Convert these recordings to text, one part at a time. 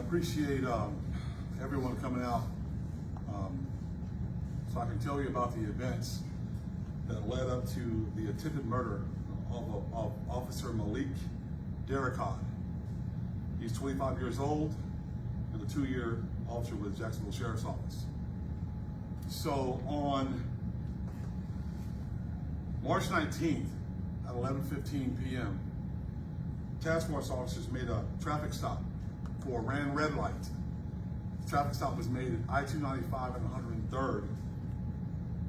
appreciate everyone coming out so I can tell you about the events that led up to the attempted murder of Officer Malik Darricott. He's 25 years old and a 2-year officer with Jacksonville Sheriff's Office. So on March 19th at 11:15 p.m., task force officers made a traffic stop for a ran red light. The traffic stop was made at I-295 and 103rd.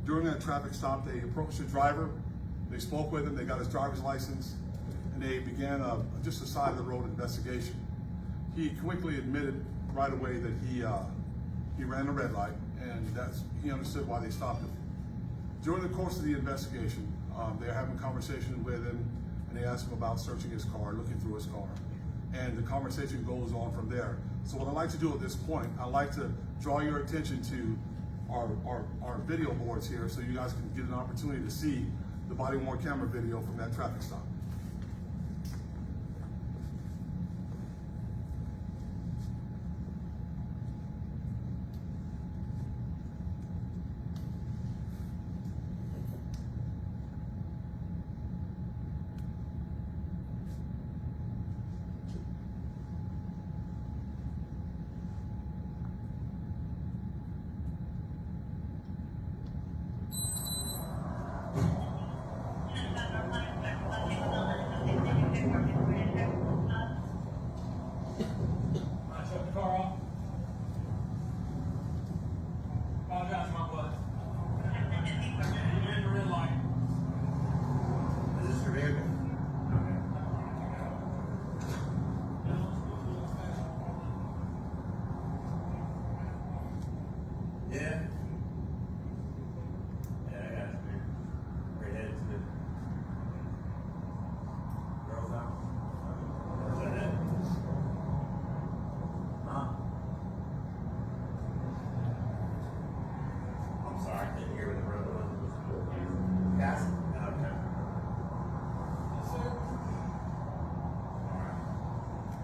During that traffic stop, they approached the driver, they spoke with him, they got his driver's license, and they began just a side of the road investigation. He quickly admitted right away that he ran a red light, and he understood why they stopped him. During the course of the investigation, they were having a conversation with him, and they asked him about searching his car, looking through his car. And the conversation goes on from there. So what I'd like to do at this point, I'd like to draw your attention to our video boards here so you guys can get an opportunity to see the body-worn camera video from that traffic stop.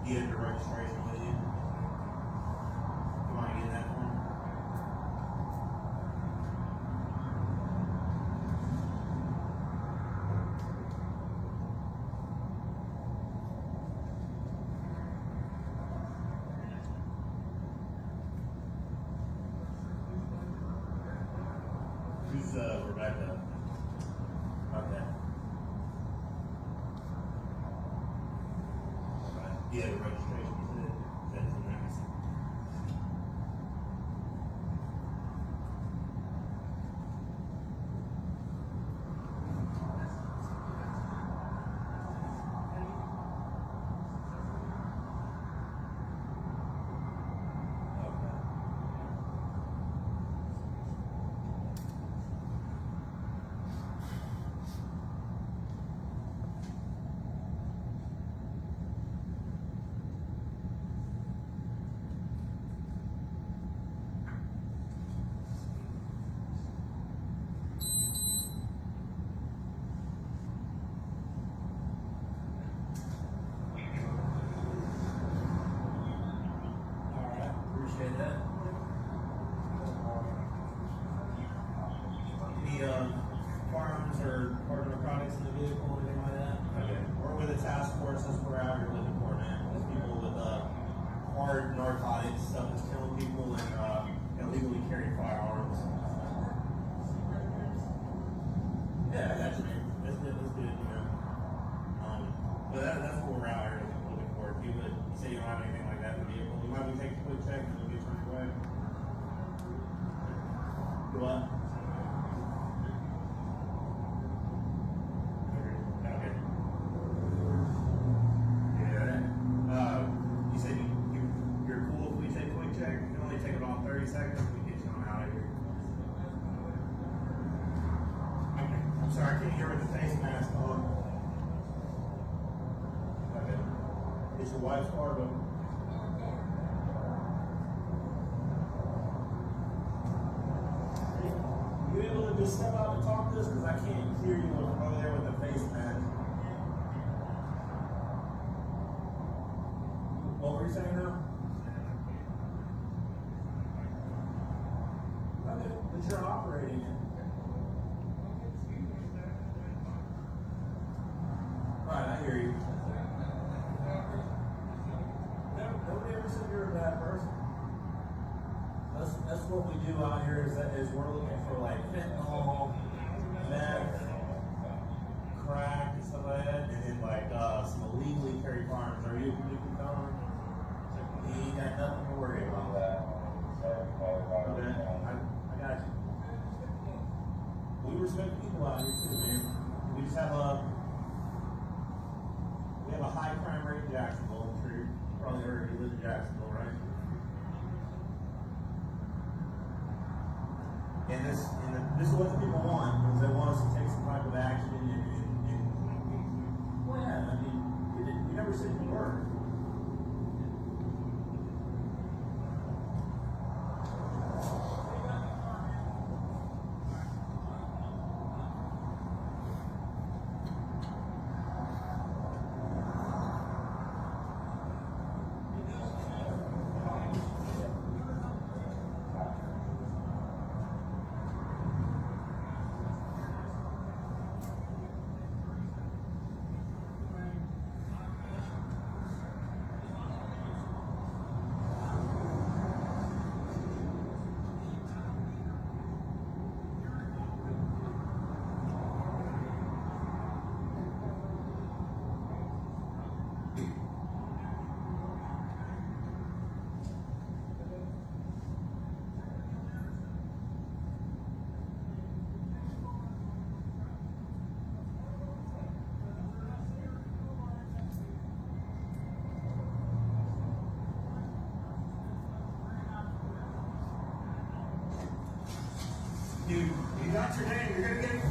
Get the registration with you. You want to get that one? Who's Rebecca? Okay. Yeah, the registration is it. That's the next. Appreciate that. Any firearms or hard narcotics in the vehicle or anything like that? Okay. We're with a task force, that's what we're out here looking for, man. There's people with hard narcotics, stuff that's killing people, and illegally carrying firearms. Yeah, I got you, man. That's good, you know. But that's what we're out here looking for. If you would say you don't have anything like that in the vehicle, you might be taking a quick check and we'll get turned away. Do what? Okay. Yeah. You said you're cool if we take a quick check? You can only take about 30 seconds. We get you on out of here. Okay. I'm sorry, I can't hear with the face mask on. Okay. It's your wife's car, but you able to just step out and talk to us? Because I can't hear you over there with the face mask. What were you saying now? that you're operating in. Right, I hear you. Nobody ever said you're a bad person. That's what we do out here is we're looking for like fentanyl, meth, crack, and stuff like that, and then like some illegally carried firearms. Are you a convicted felon? You ain't got nothing to worry about. Okay, I got you. We respect people out here too, man. We just have a high crime rate in Jacksonville. I'm sure you probably heard you live in Jacksonville, right? And this is what the people want, because they want us to take some type of action and well, yeah, I mean, you never said you were. You got your name, you're gonna get it.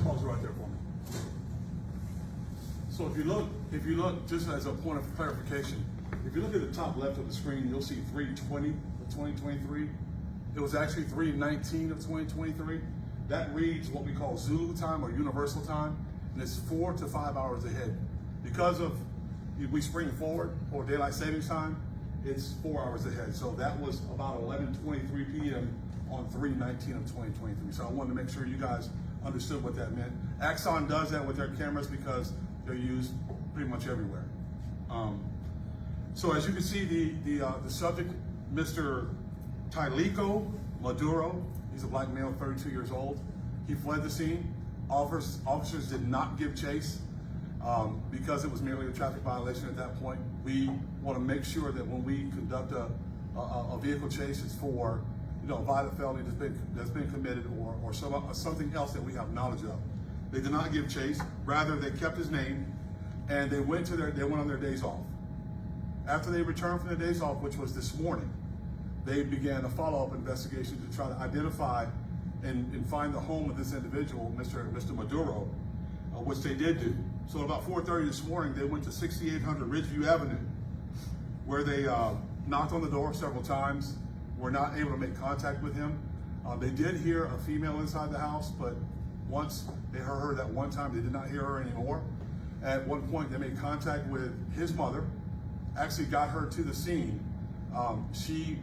Pause right there for me. So if you look, just as a point of clarification, if you look at the top left of the screen, you'll see 3/20 of 2023. It was actually 3/19 of 2023. That reads what we call Zulu time or universal time, and it's 4 to 5 hours ahead. Because of we spring forward or daylight savings time, it's 4 hours ahead. So that was about 11:23 p.m. on 3/19 of 2023. So I wanted to make sure you guys understood what that meant. Axon does that with their cameras because they're used pretty much everywhere. So as you can see, the subject, Mr. Tylico Maduro, he's a black male, 32 years old. He fled the scene. Officers did not give chase because it was merely a traffic violation at that point. We want to make sure that when we conduct a vehicle chase, it's for a violent felony that's been committed or something else that we have knowledge of. They did not give chase. Rather, they kept his name and they went on their days off. After they returned from their days off, which was this morning, they began a follow-up investigation to try to identify and find the home of this individual, Mr. Maduro, which they did do. So about 4:30 this morning, they went to 6800 Ridgeview Avenue, where they knocked on the door several times, were not able to make contact with him. They did hear a female inside the house, but once they heard her that one time, they did not hear her anymore. At one point, they made contact with his mother, actually got her to the scene. She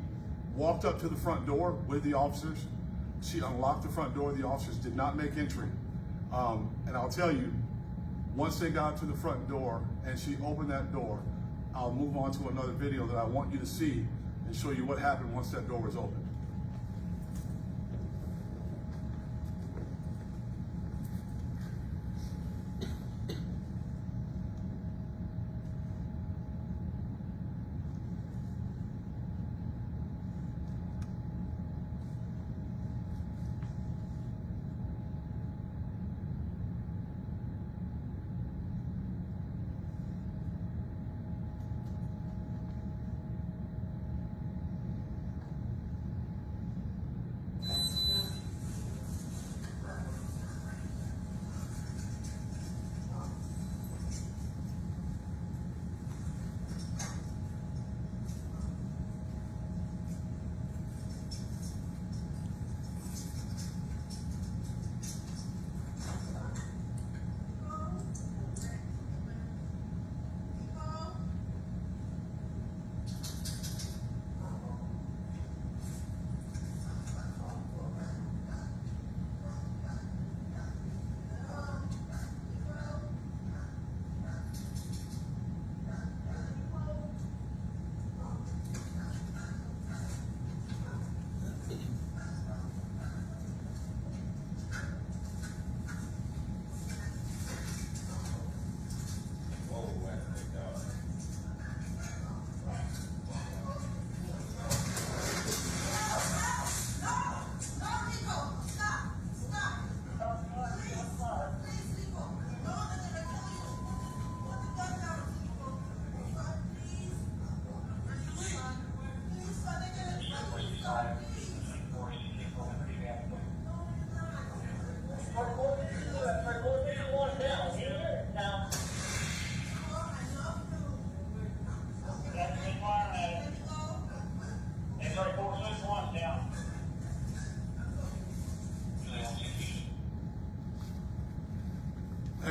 walked up to the front door with the officers. She unlocked the front door. The officers did not make entry. And I'll tell you, once they got to the front door and she opened that door, I'll move on to another video that I want you to see and show you what happened once that door was opened.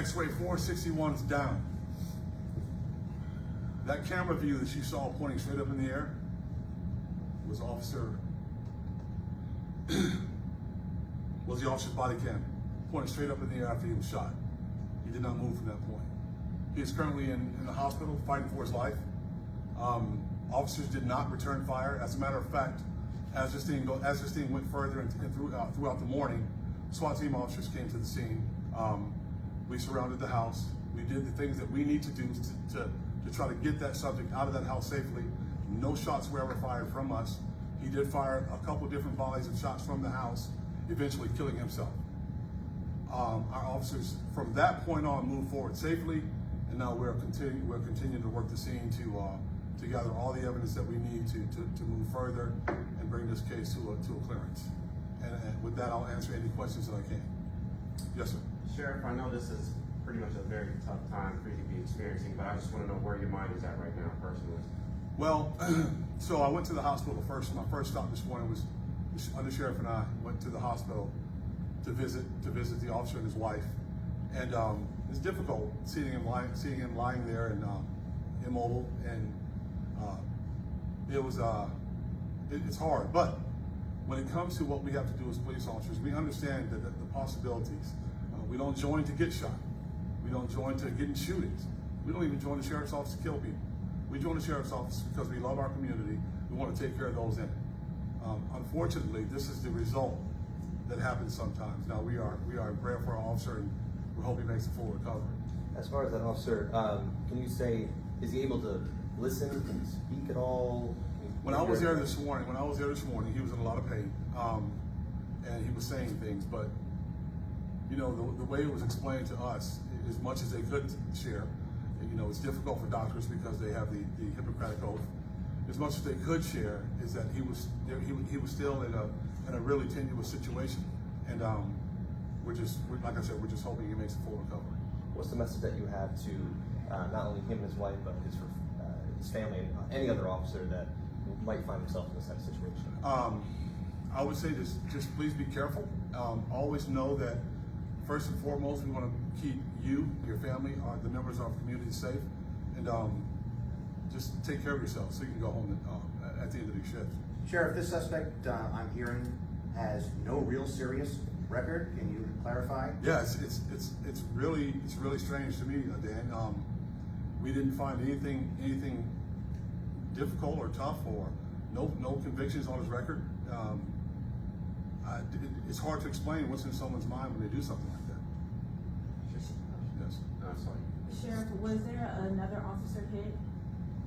X-ray 461 is down. That camera view that you saw pointing straight up in the air was the officer's body cam pointing straight up in the air after he was shot. He did not move from that point. He is currently in the hospital fighting for his life. Officers did not return fire. As a matter of fact, as this thing went further and throughout the morning, SWAT team officers came to the scene. We surrounded the house. We did the things that we need to do to try to get that subject out of that house safely. No shots were ever fired from us. He did fire a couple different volleys of shots from the house, eventually killing himself. Our officers from that point on moved forward safely, and now we're continuing to work the scene to gather all the evidence that we need to move further and bring this case to a clearance. And with that, I'll answer any questions that I can. Yes, sir. Sheriff, I know this is pretty much a very tough time for you to be experiencing, but I just want to know where your mind is at right now, personally. Well, so I went to the hospital first. My first stop this morning was the undersheriff and I went to the hospital to visit the officer and his wife, and it's difficult seeing him lying there and immobile, and it's hard. But when it comes to what we have to do as police officers, we understand that the possibilities. We don't join to get shot. We don't join to get in shootings. We don't even join the sheriff's office to kill people. We join the sheriff's office because we love our community. We want to take care of those in it. Unfortunately, this is the result that happens sometimes. Now we are in prayer for our officer, and we hope he makes a full recovery. As far as that officer, can you say, is he able to listen? Can he speak at all? When I was there this morning, he was in a lot of pain, and he was saying things. But you know, the way it was explained to us, as much as they could share, you know, it's difficult for doctors because they have the Hippocratic oath. As much as they could share is that he was still in a really tenuous situation, and like I said, we're just hoping he makes a full recovery. What's the message that you have to not only him and his wife, but his family and any other officer that might find himself in this type of situation? I would say just please be careful. Always know that first and foremost, we want to keep you, your family, the members of our community safe, and just take care of yourself so you can go home at the end of your shift. Sheriff, this suspect I'm hearing has no real serious record. Can you clarify? Yeah, it's really strange to me, Dan. We didn't find anything difficult or tough, or no convictions on his record. It's hard to explain what's in someone's mind when they do something like that. Yes. Sorry. Sheriff, was there another officer hit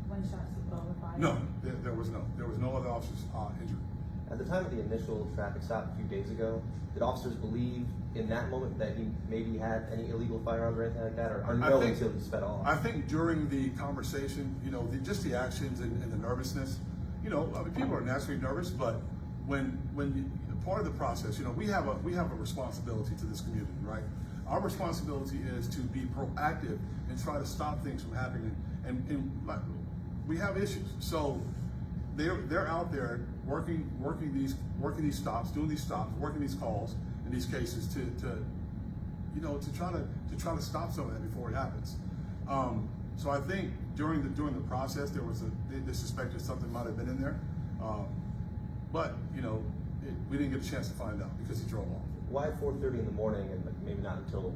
when shots were fired? No, there was no other officers injured. At the time of the initial traffic stop a few days ago, did officers believe in that moment that he maybe had any illegal firearms or anything like that, or no until he sped off? I think during the conversation, you know, just the actions and the nervousness, you know, I mean, people are naturally nervous, but when part of the process, you know, we have a responsibility to this community, right? Our responsibility is to be proactive and try to stop things from happening, and we have issues. So they're out there working these stops, doing these stops, working these calls in these cases to try to stop some of that before it happens. So I think during the process they suspected something might have been in there, but you know, we didn't get a chance to find out because he drove off. Why 4:30 in the morning and maybe not until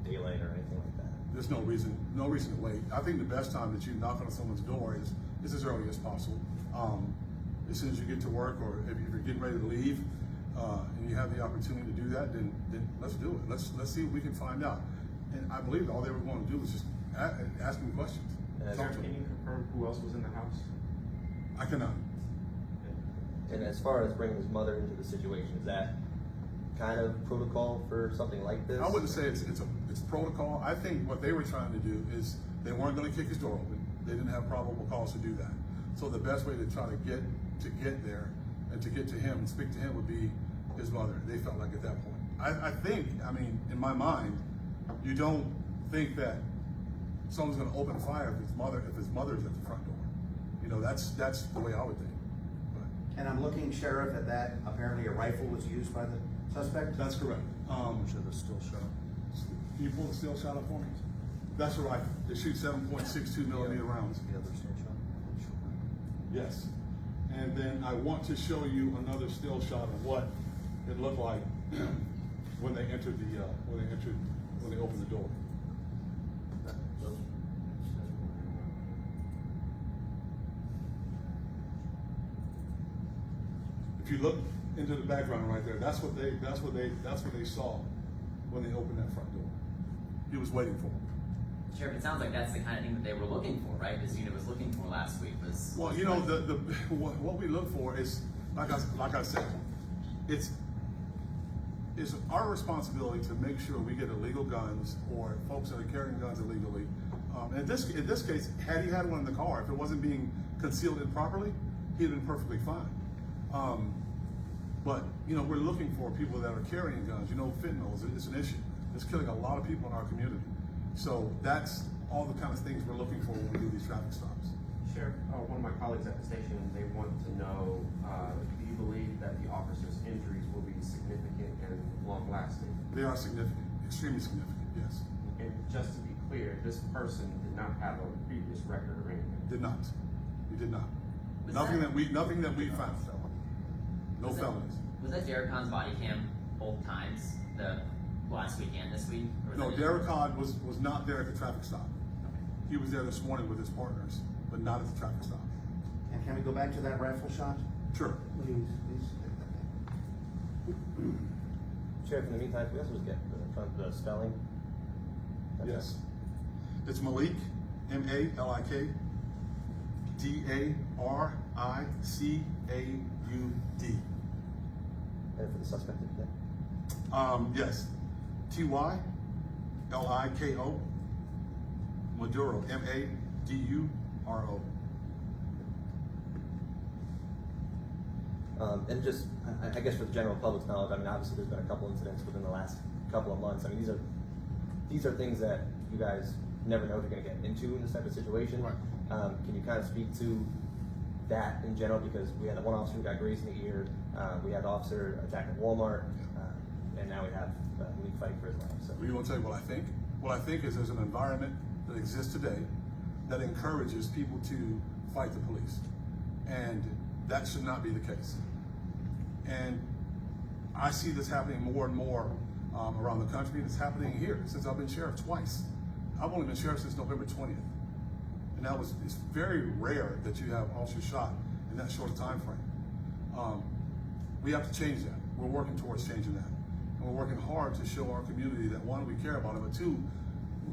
daylight or anything like that? There's no reason to wait. I think the best time that you knock on someone's door is as early as possible. As soon as you get to work, or if you're getting ready to leave, and you have the opportunity to do that, then let's do it. Let's see if we can find out. And I believe all they were going to do was just ask him questions. Sir, can you confirm who else was in the house? I cannot. And as far as bringing his mother into the situation, is that kind of protocol for something like this? I wouldn't say it's protocol. I think what they were trying to do is they weren't going to kick his door open. They didn't have probable cause to do that. So the best way to try to get there and to get to him and speak to him would be his mother. They felt like at that point. I think, I mean, in my mind, you don't think that someone's going to open fire if his mother's at the front door. You know, that's the way I would think. But, And I'm looking, Sheriff, at that. Apparently a rifle was used by the suspect. that's correct. Should have still shot. Can you pull the still shot up for me? That's a rifle. It shoots 7.62 millimeter rounds. The other still shot? Yes. And then I want to show you another still shot of what it looked like when they entered when they opened the door. If you look into the background right there, that's what they saw when they opened that front door. He was waiting for them. Sheriff, it sounds like that's the kind of thing that they were looking for, right? This unit was looking for last week. Well, you know, what we look for is, like I said, it's our responsibility to make sure we get illegal guns or folks that are carrying guns illegally. In this case, had he had one in the car, if it wasn't being concealed improperly, he'd been perfectly fine. But you know, we're looking for people that are carrying guns. You know, fentanyl is an issue. It's killing a lot of people in our community. So that's all the kind of things we're looking for when we do these traffic stops. Sheriff, one of my colleagues at the station, they want to know, do you believe that the officer's injuries will be significant and long-lasting? They are significant, extremely significant, yes. And just to be clear, this person did not have a previous record or anything? Did not. We did not. Was Nothing that- that we found. No felonies. Was that Derek Kahn's body cam both times, the last week and this week? Or was No, that Derek Todd was not there at the traffic stop. He was there this morning with his partners, but not at the traffic stop. And can we go back to that rifle shot? Sure. Please. Sheriff, in the meantime, can we also just get the spelling? Yes. It's Malik, M-A-L-I-K, D-A-R-I-C-A-U-D. And for the suspect, yeah. Yes. T-Y-L-I-K-O, Maduro, M-A-D-U-R-O. And just, I guess for the general public's knowledge, I mean, obviously there's been a couple incidents within the last couple of months. I mean, these are things that you guys never know if you're going to get into in this type of situation. Right. Can you kind of speak to that in general? Because we had the one officer who got grazed in the ear, we had the officer attacked at Walmart, and now we have Malik fighting for his life. So. You want to tell you what I think? What I think is there's an environment that exists today that encourages people to fight the police. And that should not be the case. And I see this happening more and more around the country, and it's happening here since I've been sheriff twice. I've only been sheriff since November 20th. And it's very rare that you have officers shot in that short a time frame. We have to change that. We're working towards changing that. And we're working hard to show our community that, one, we care about it, but two,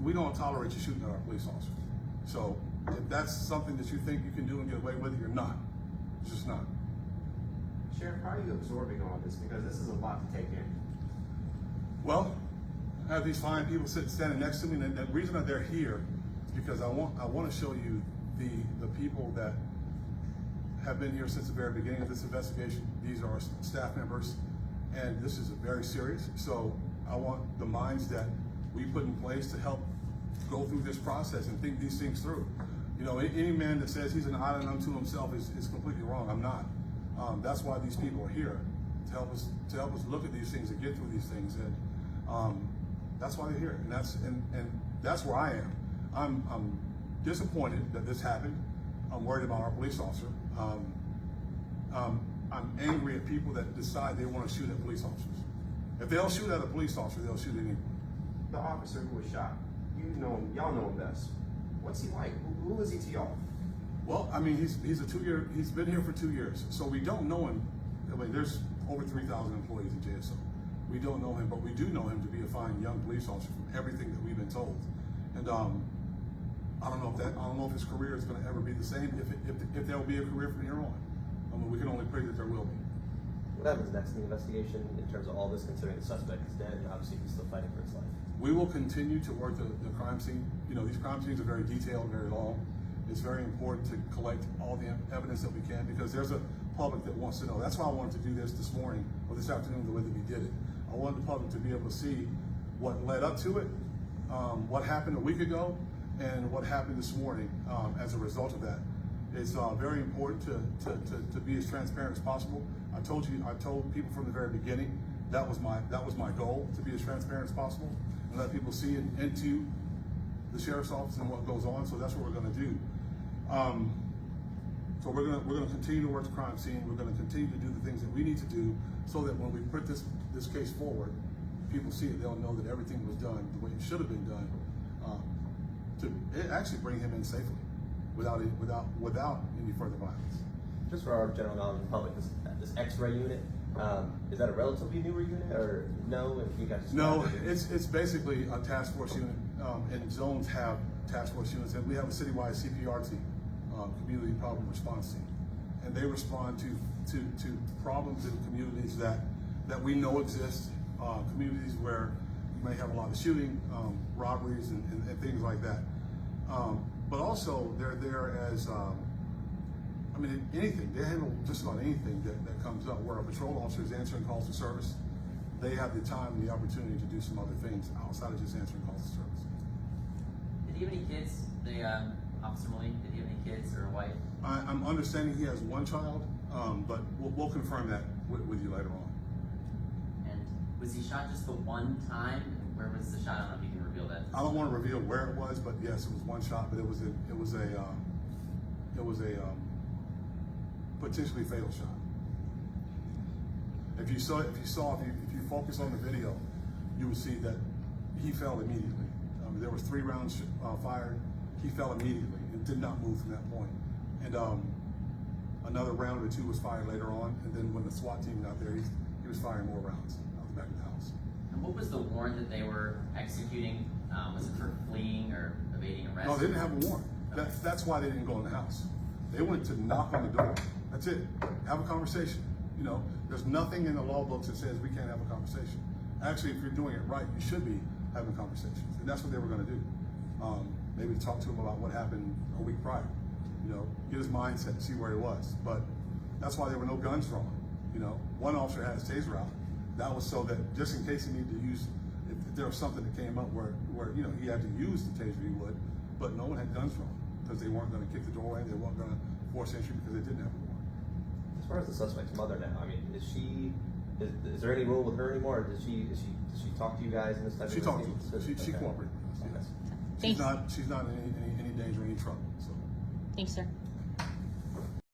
we don't tolerate you shooting at our police officers. So if that's something that you think you can do and get away with it, you're not. It's just not. Sheriff, how are you absorbing all this? Because this is a lot to take in. Well, I have these fine people standing next to me, and the reason that they're here is because I want to show you the people that have been here since the very beginning of this investigation. These are our staff members, and this is very serious. So I want the minds that we put in place to help go through this process and think these things through. You know, any man that says he's an island unto himself is completely wrong. I'm not. That's why these people are here, to help us look at these things and get through these things, and that's why they're here. And that's where I am. I'm disappointed that this happened. I'm worried about our police officer. I'm angry at people that decide they want to shoot at police officers. If they'll shoot at a police officer, they'll shoot at anyone. The officer who was shot, you know him, y'all know him best. What's he like? Who is he to y'all? Well, I mean, he's been here for 2 years, so we don't know him. I mean, there's over 3,000 employees at JSO. We don't know him, but we do know him to be a fine young police officer from everything that we've been told. And I don't know if his career is going to ever be the same. If there will be a career from here on, I mean, we can only pray that there will be. What happens next in the investigation in terms of all this, considering the suspect is dead and obviously he's still fighting for his life? We will continue to work the crime scene. You know, these crime scenes are very detailed, very long. It's very important to collect all the evidence that we can, because there's a public that wants to know. That's why I wanted to do this morning or this afternoon the way that we did it. I wanted the public to be able to see what led up to it, what happened a week ago, and what happened this morning as a result of that. It's very important to be as transparent as possible. I told people from the very beginning That was my goal, to be as transparent as possible and let people see into the sheriff's office and what goes on. So that's what we're going to do. So we're going to continue to work the crime scene. We're going to continue to do the things that we need to do so that when we put this case forward, people see it. They'll know that everything was done the way it should have been done to actually bring him in safely, without any further violence. Just for our general knowledge in public, this X-ray unit, is that a relatively newer unit or no? If you guys just No, it's basically a task force unit, and zones have task force units, and we have a citywide CPR team, community problem response team, and they respond to problems in communities that we know exist, communities where you may have a lot of shooting, robberies, and things like that. But also they're there as anything. They handle just about anything that comes up. Where a patrol officer is answering calls for service, they have the time and the opportunity to do some other things outside of just answering calls for service. Did he have any kids? Officer Malik, did he have any kids or a wife? I'm understanding he has one child, but we'll confirm that with you later on. And was he shot just the one time? Where was the shot? I don't know if you can reveal that. I don't want to reveal where it was, but yes, it was one shot, but it was a potentially fatal shot. If you focus on the video, you would see that he fell immediately. There was 3 rounds fired. He fell immediately and did not move from that point. And another round or 2 was fired later on. And then when the SWAT team got there, he was firing more rounds out the back of the house. And what was the warrant that they were executing? Was it for fleeing or evading arrest? No, they didn't have a warrant. That's why they didn't go in the house. They went to knock on the door. That's it. Have a conversation. There's nothing in the law books that says we can't have a conversation. Actually, if you're doing it right, you should be having conversations. And that's what they were going to do. Maybe talk to him about what happened a week prior. Get his mindset, see where he was. But that's why there were no guns drawn. One officer had his taser out. That was so that just in case he needed to use, if there was something that came up where he had to use the taser, he would. But no one had guns drawn because they weren't going to kick the door in. They weren't going to force entry because they didn't have a warrant. As far as the suspect's mother now, is there any role with her anymore? Or does she talk to you guys in this type of She talked to thing? us. She cooperated with us. Yes. Thank you. She's not in any danger, any trouble. So. Thanks, sir.